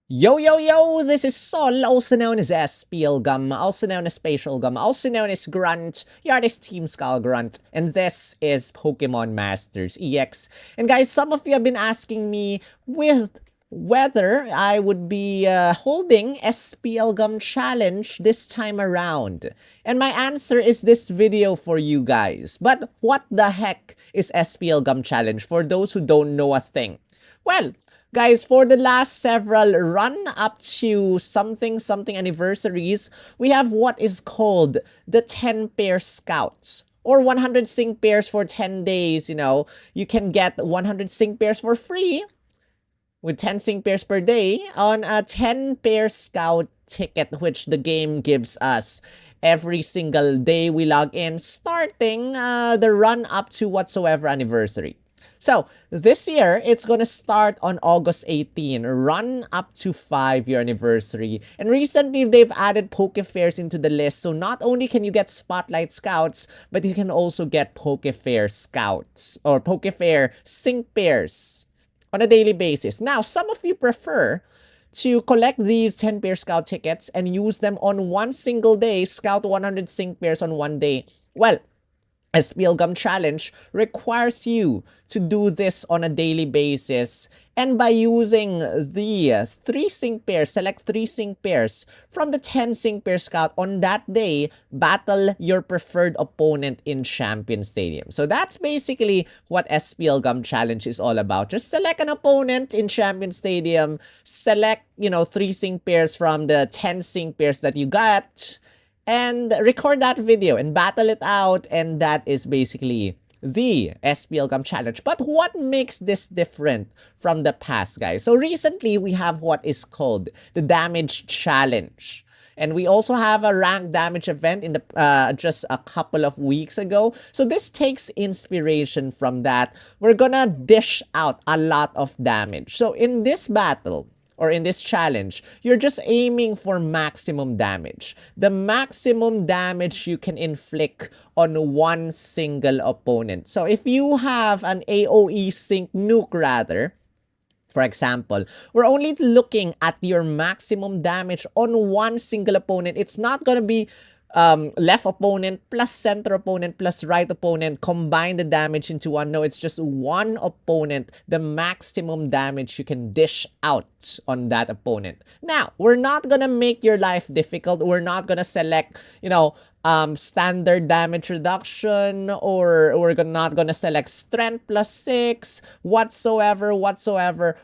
Yo, yo, yo, this is Sol, also known as SPLgum, also known as SPLgum, also known as Grunt, you're this Team Skull Grunt, and this is Pokemon Masters EX. And guys, some of you have been asking me with whether I would be holding SPLgum Challenge this time around. And my answer is this video for you guys. But what the heck is SPLgum Challenge for those who don't know a thing? Well, guys, for the last several run up to something anniversaries, we have what is called the 10 pair scouts. Or 100 sync pairs for 10 days, you can get 100 sync pairs for free with 10 sync pairs per day on a 10 pair scout ticket, which the game gives us every single day we log in, starting the run up to whatsoever anniversary. So, this year, it's going to start on August 18, run up to 5-year anniversary. And recently, they've added Poke Fairs into the list. So, not only can you get Spotlight Scouts, but you can also get Poke Fair Scouts or Poke Fair Sync Pairs on a daily basis. Now, some of you prefer to collect these 10 pair scout tickets and use them on one single day, scout 100 sync pairs on one day. Well, SPLgum Challenge requires you to do this on a daily basis, and by using the 3 sync pairs, select 3 sync pairs from the 10 sync pair scout on that day, battle your preferred opponent in Champion Stadium. So that's basically what SPLgum Challenge is all about. Just select an opponent in Champion Stadium, select, 3 sync pairs from the 10 sync pairs that you got, and record that video and battle it out, and that is basically the SPLgum Challenge. But what makes this different from the past, guys? So recently, we have what is called the Damage Challenge. And we also have a ranked damage event in the just a couple of weeks ago. So this takes inspiration from that. We're gonna dish out a lot of damage. So in this battle, or in this challenge, you're just aiming for maximum damage. The maximum damage you can inflict on one single opponent. So if you have an AoE sync nuke rather, for example, we're only looking at your maximum damage on one single opponent. It's not gonna be left opponent plus center opponent plus right opponent, combine the damage into one. No, it's just one opponent, the maximum damage you can dish out on that opponent. Now, we're not gonna make your life difficult. We're not gonna select, standard damage reduction, or we're not gonna select strength plus 6, whatsoever.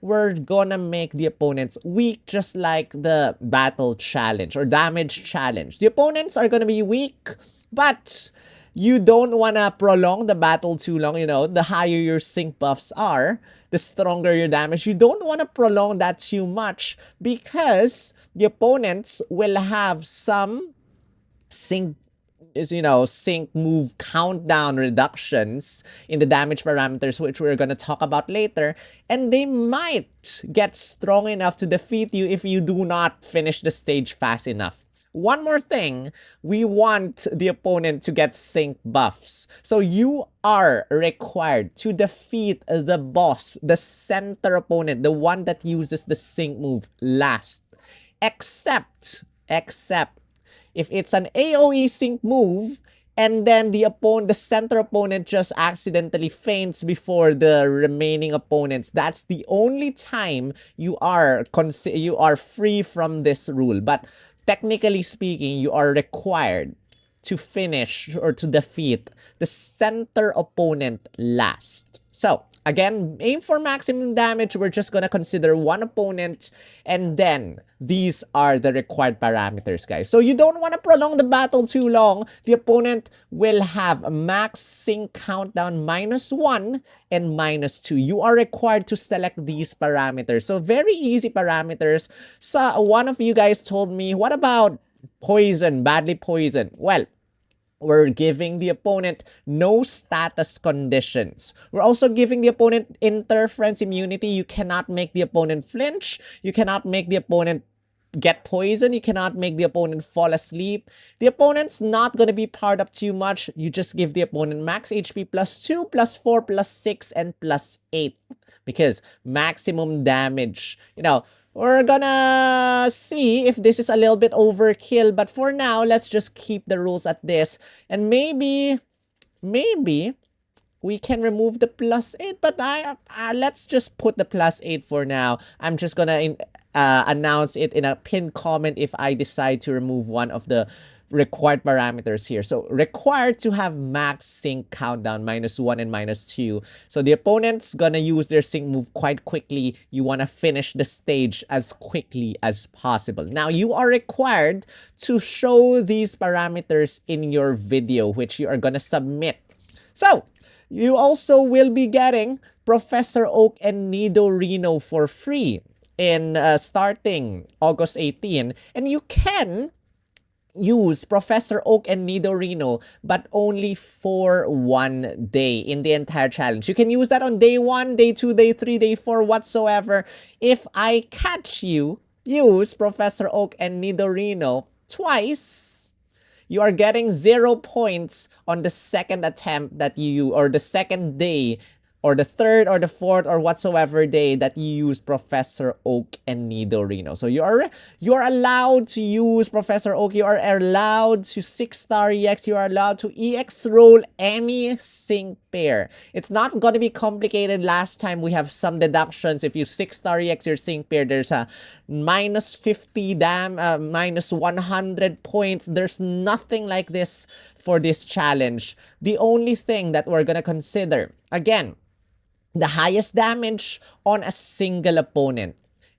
We're gonna make the opponents weak, just like the battle challenge or damage challenge. The opponents are gonna be weak, but you don't wanna prolong the battle too long. The higher your sync buffs are, the stronger your damage. You don't want to prolong that too much, because the opponents will have some sync move countdown reductions in the damage parameters, which we're going to talk about later, and they might get strong enough to defeat you if you do not finish the stage fast enough. One more thing, we want the opponent to get sync buffs. So you are required to defeat the boss, the center opponent, the one that uses the sync move last. Except if it's an AoE sync move, and then the center opponent just accidentally faints before the remaining opponents, that's the only time you are free from this rule. But technically speaking, you are required to finish or to defeat the center opponent last. So, again, aim for maximum damage. We're just gonna consider one opponent, and then these are the required parameters, guys. So you don't want to prolong the battle too long. The opponent will have a max sync countdown -1 and -2. You are required to select these parameters. So very easy parameters. So one of you guys told me, what about poison, badly poison? Well, we're giving the opponent no status conditions. We're also giving the opponent interference immunity. You cannot make the opponent flinch. You cannot make the opponent get poisoned. You cannot make the opponent fall asleep. The opponent's not going to be powered up too much. You just give the opponent max HP +2, +4, +6, and +8. Because maximum damage, We're gonna see if this is a little bit overkill, but for now, let's just keep the rules at this. And maybe we can remove the +8, but let's just put the +8 for now. I'm just gonna announce it in a pinned comment if I decide to remove one of the required parameters here. So required to have max sync countdown -1 and -2. So the opponent's gonna use their sync move quite quickly. You wanna finish the stage as quickly as possible. Now you are required to show these parameters in your video, which you are gonna submit. So you also will be getting Professor Oak and Nidorino for free in starting August 18. And you can use Professor Oak and Nidorino, but only for 1 day in the entire challenge. You can use that on day 1, day 2, day 3, day 4, whatsoever. If I catch you use Professor Oak and Nidorino twice, you are getting 0 points on the second attempt that you, or the second day, or the third or the fourth or whatsoever day that you use Professor Oak and Nidorino. So you are allowed to use Professor Oak, you are allowed to 6-star EX, you are allowed to EX roll any sync pair. It's not going to be complicated. Last time we have some deductions. If you 6-star EX your sync pair, there's a -50 -100 points. There's nothing like this for this challenge. The only thing that we're gonna consider, again, the highest damage on a single opponent.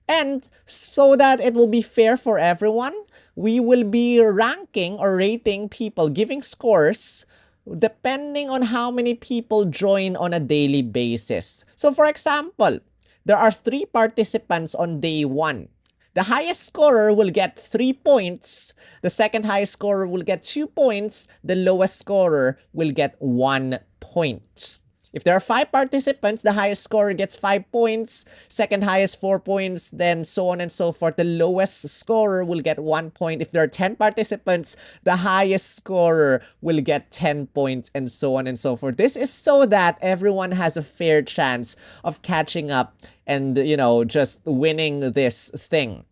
And so that it will be fair for everyone, we will be ranking or rating people, giving scores depending on how many people join on a daily basis. So for example, there are 3 participants on day 1. The highest scorer will get 3 points. The second highest scorer will get 2 points. The lowest scorer will get 1 point. If there are 5 participants, the highest scorer gets 5 points, second highest 4 points, then so on and so forth. The lowest scorer will get 1 point. If there are 10 participants, the highest scorer will get 10 points, and so on and so forth. This is so that everyone has a fair chance of catching up and, you know, just winning this thing.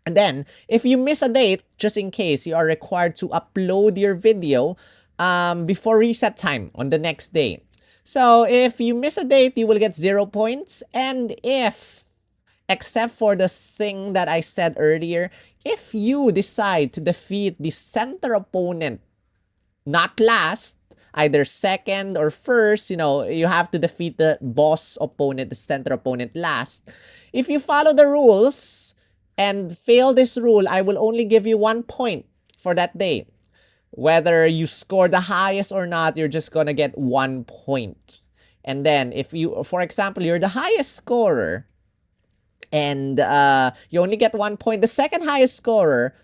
And then, if you miss a date, just in case, you are required to upload your video before reset time on the next day. So if you miss a date, you will get 0 points. And if, except for the thing that I said earlier, if you decide to defeat the center opponent, not last, either second or first, you know, you have to defeat the boss opponent, the center opponent last. If you follow the rules and fail this rule, I will only give you 1 point for that day. Whether you score the highest or not, you're just gonna get 1 point. And then if you, for example, you're the highest scorer and you only get 1 point, the second highest scorer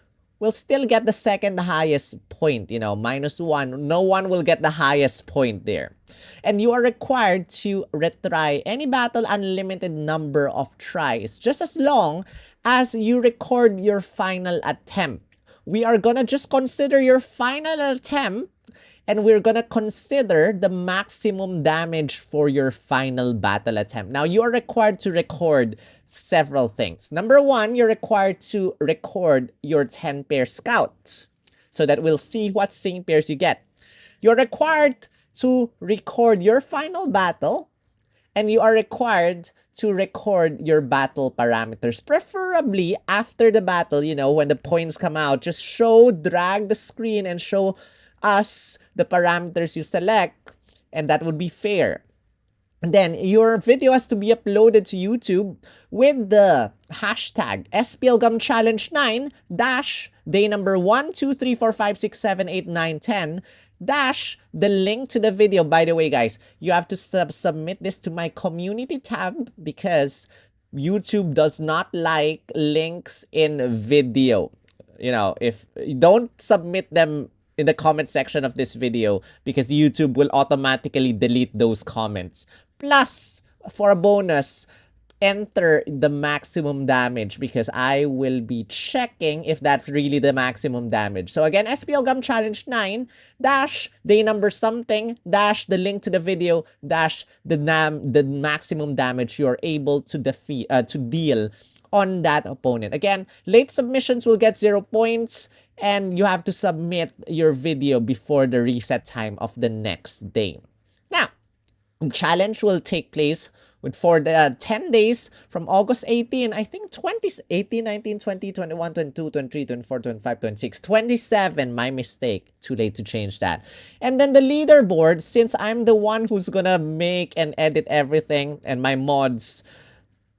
will still get the second highest point, you know, -1. No one will get the highest point there. And you are required to retry any battle unlimited number of tries, just as long as you record your final attempt. We are gonna just consider your final attempt, and we're gonna consider the maximum damage for your final battle attempt. Now, you are required to record several things. Number 1, you're required to record your 10-pair scout, so that we'll see what sync pairs you get. You're required to record your final battle, and you are required to record your battle parameters, preferably after the battle. You know, when the points come out, just drag the screen and show us the parameters you select, and that would be fair. And then your video has to be uploaded to YouTube with the hashtag SPLgum Challenge 9 day number 1, 2, 3, 4, 5, 6, 7, 8, 9, 10 the link to the video. By the way, guys, you have to submit this to my community tab because YouTube does not like links in video. You know, if you don't submit them in the comment section of this video, because YouTube will automatically delete those comments. Plus, for a bonus, enter the maximum damage, because I will be checking if that's really the maximum damage. So again, SPLgum Challenge 9 day number something the link to the video the maximum damage you're able to deal on that opponent. Again, late submissions will get 0 points, and you have to submit your video before the reset time of the next day. Now, the challenge will take place for the 10 days from August 18, I think 20, 18, 19, 20, 21, 22, 23, 24, 25, 26, 27. My mistake. Too late to change that. And then the leaderboard, since I'm the one who's gonna make and edit everything, and my mods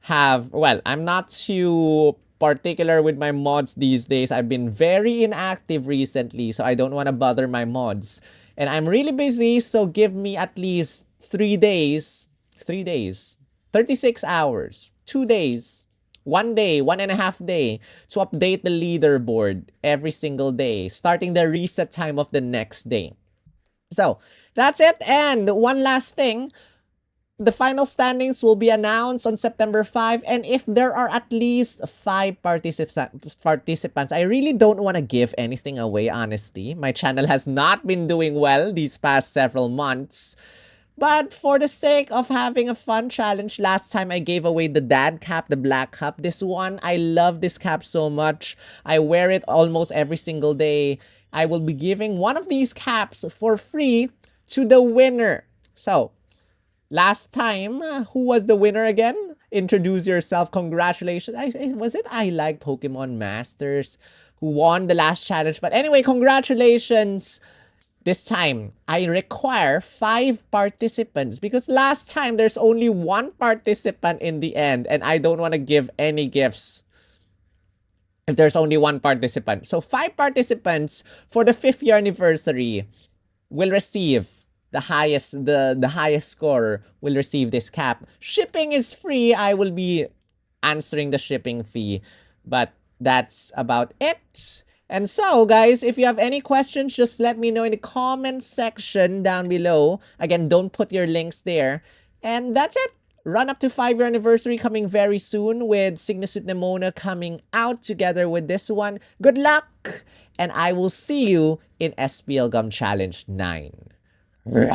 have, well, I'm not too particular with my mods these days. I've been very inactive recently, so I don't want to bother my mods. And I'm really busy, so give me at least 3 days, 36 hours, 2 days, 1 day, 1.5 day to update the leaderboard every single day, starting the reset time of the next day. So that's it. And one last thing, the final standings will be announced on September 5, and if there are at least 5 participants, I really don't want to give anything away, honestly. My channel has not been doing well these past several months. But for the sake of having a fun challenge, last time I gave away the dad cap, the black cap. This one, I love this cap so much. I wear it almost every single day. I will be giving one of these caps for free to the winner. So, last time, who was the winner again? Introduce yourself. Congratulations. Was it I Like Pokemon Masters who won the last challenge? But anyway, congratulations. This time, I require 5 participants because last time there's only 1 participant in the end, and I don't want to give any gifts if there's only 1 participant. So 5 participants for the 5th year anniversary will receive the highest score will receive this cap. Shipping is free. I will be answering the shipping fee, but that's about it. And so, guys, if you have any questions, just let me know in the comment section down below. Again, don't put your links there. And that's it. Run up to 5-year anniversary coming very soon with Signusuit Nemona coming out together with this one. Good luck! And I will see you in SPLgum Challenge 9. Right.